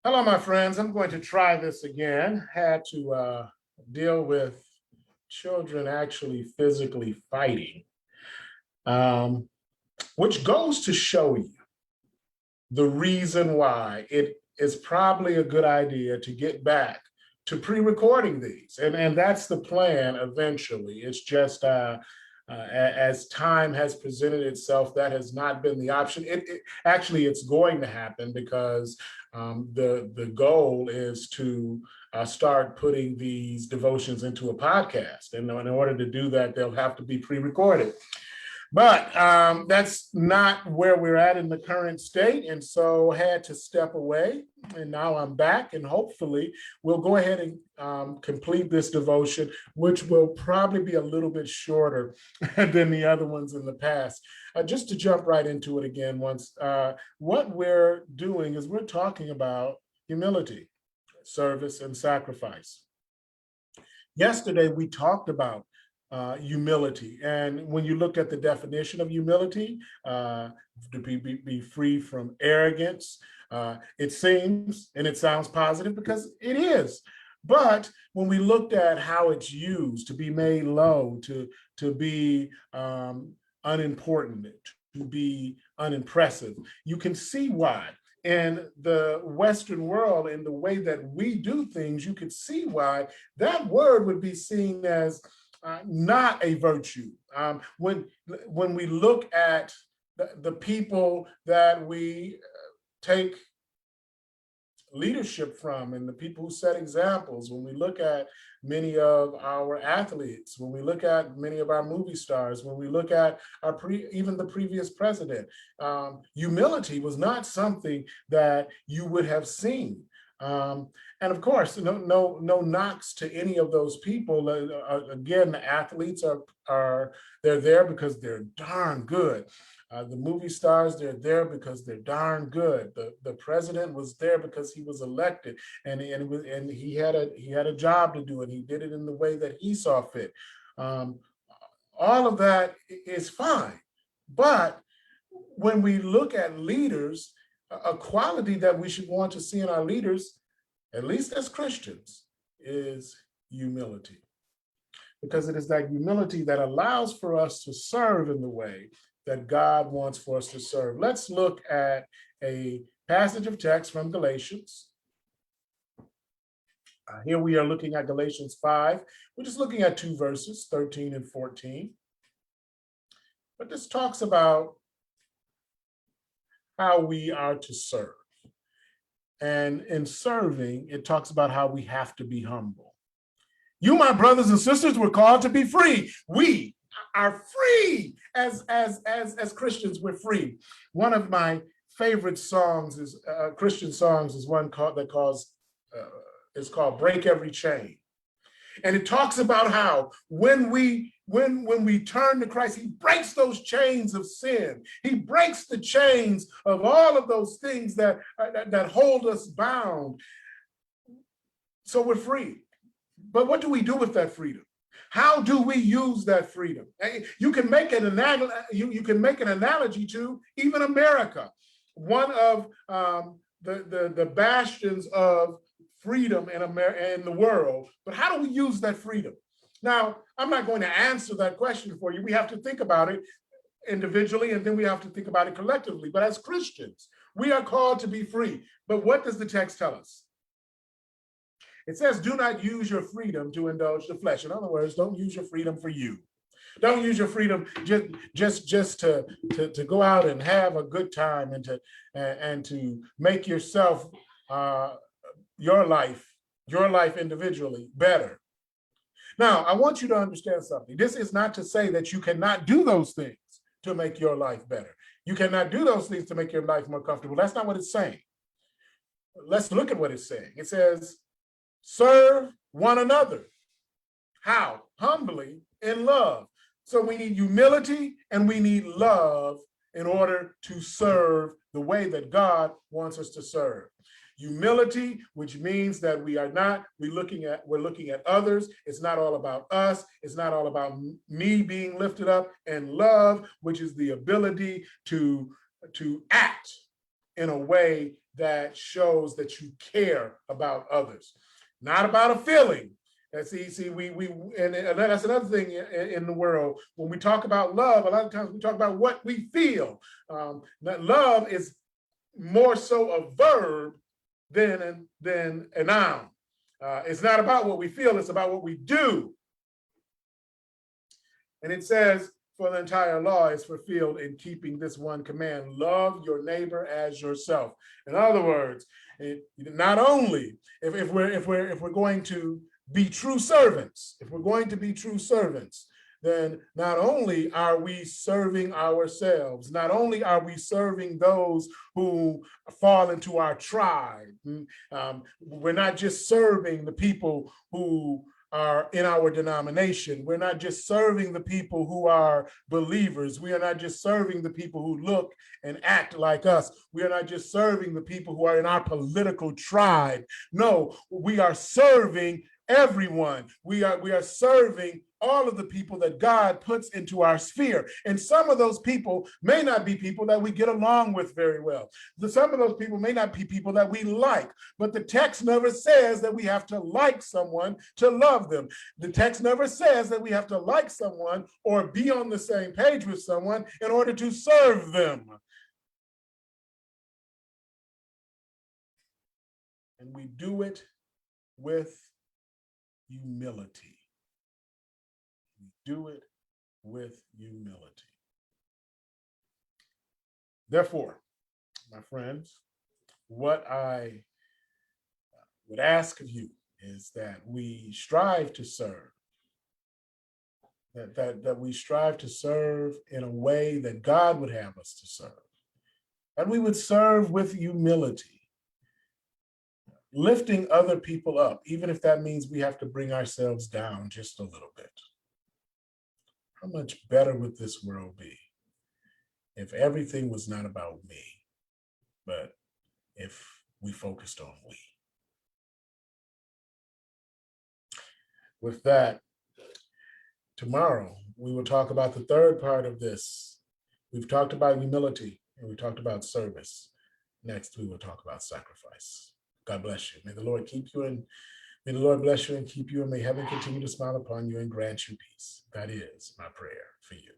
Hello, my friends. I'm going to try this again. Had to deal with children actually physically fighting, um, which goes to show you the reason why it is probably a good idea to get back to pre-recording these. And that's the plan eventually. It's just as time has presented itself, that has not been the option. Actually, it's going to happen because the goal is to start putting these devotions into a podcast. And in order to do that, they'll have to be pre-recorded. But that's not where we're at in the current state. And so had to step away. And now I'm back. And hopefully we'll go ahead and complete this devotion, which will probably be a little bit shorter than the other ones in the past. Just to jump right into it again, what we're doing is we're talking about humility, service, and sacrifice. Yesterday, we talked about humility. And when you looked at the definition of humility, to be free from arrogance, it seems and it sounds positive because it is. But when we looked at how it's used, to be made low, to be unimportant, to be unimpressive, you can see why. In the Western world, in the way that we do things, you could see why that word would be seen as not a virtue. When we look at the people that we take leadership from and the people who set examples, when we look at many of our athletes, when we look at many of our movie stars, when we look at even the previous president, humility was not something that you would have seen. And of course, no knocks to any of those people. Again, the athletes they're there because they're darn good. The movie stars, they're there because they're darn good. The president was there because he was elected, and he had a job to do, and he did it in the way that he saw fit. All of that is fine, but when we look at leaders, a quality that we should want to see in our leaders, at least as Christians, is humility. Because it is that humility that allows for us to serve in the way that God wants for us to serve. Let's look at a passage of text from Galatians. Here we are looking at Galatians 5. We're just looking at two verses, 13 and 14. But this talks about how we are to serve. And in serving, it talks about how we have to be humble. You, my brothers and sisters, were called to be free. We are free as Christians. We're free. One of my favorite songs is Christian songs is one it's called "Break Every Chain," and it talks about how when we turn to Christ, he breaks those chains of sin. He breaks the chains of all of those things that hold us bound. So we're free. But what do we do with that freedom? How do we use that freedom? You can make an analogy to even America, one of the bastions of freedom in the world. But how do we use that freedom? Now, I'm not going to answer that question for you. We have to think about it individually, and then we have to think about it collectively. But as Christians, we are called to be free. But what does the text tell us? It says, do not use your freedom to indulge the flesh. In other words, don't use your freedom for you. Don't use your freedom just to go out and have a good time and to make yourself your life individually better. Now, I want you to understand something. This is not to say that you cannot do those things to make your life better. You cannot do those things to make your life more comfortable. That's not what it's saying. Let's look at what it's saying. It says, serve one another. How? Humbly in love. So we need humility and we need love in order to serve the way that God wants us to serve. Humility, which means that we're looking at others. It's not all about us. It's not all about me being lifted up. And love, which is the ability to act in a way that shows that you care about others, not about a feeling. And and that's another thing in the world. When we talk about love, a lot of times we talk about what we feel. That love is more so a verb than a noun. It's not about what we feel, it's about what we do. And it says, for the entire law is fulfilled in keeping this one command: love your neighbor as yourself. In other words, not only if we're going to be true servants, then not only are we serving ourselves, not only are we serving those who fall into our tribe, we're not just serving the people who are in our denomination. We're not just serving the people who are believers. We are not just serving the people who look and act like us. We are not just serving the people who are in our political tribe. No, we are serving everyone. We are serving all of the people that God puts into our sphere. And some of those people may not be people that we get along with very well. Some of those people may not be people that we like, but the text never says that we have to like someone to love them. The text never says that we have to like someone or be on the same page with someone in order to serve them. And we do it with humility. We do it with humility. Therefore, my friends, what I would ask of you is that we strive to serve, that we strive to serve in a way that God would have us to serve, and we would serve with humility, lifting other people up, even if that means we have to bring ourselves down just a little bit. How much better would this world be if everything was not about me, but if we focused on we? With that, tomorrow we will talk about the third part of this. We've talked about humility and we talked about service. Next, we will talk about sacrifice. God bless you. May the Lord keep you, and may the Lord bless you and keep you, and may heaven continue to smile upon you and grant you peace. That is my prayer for you.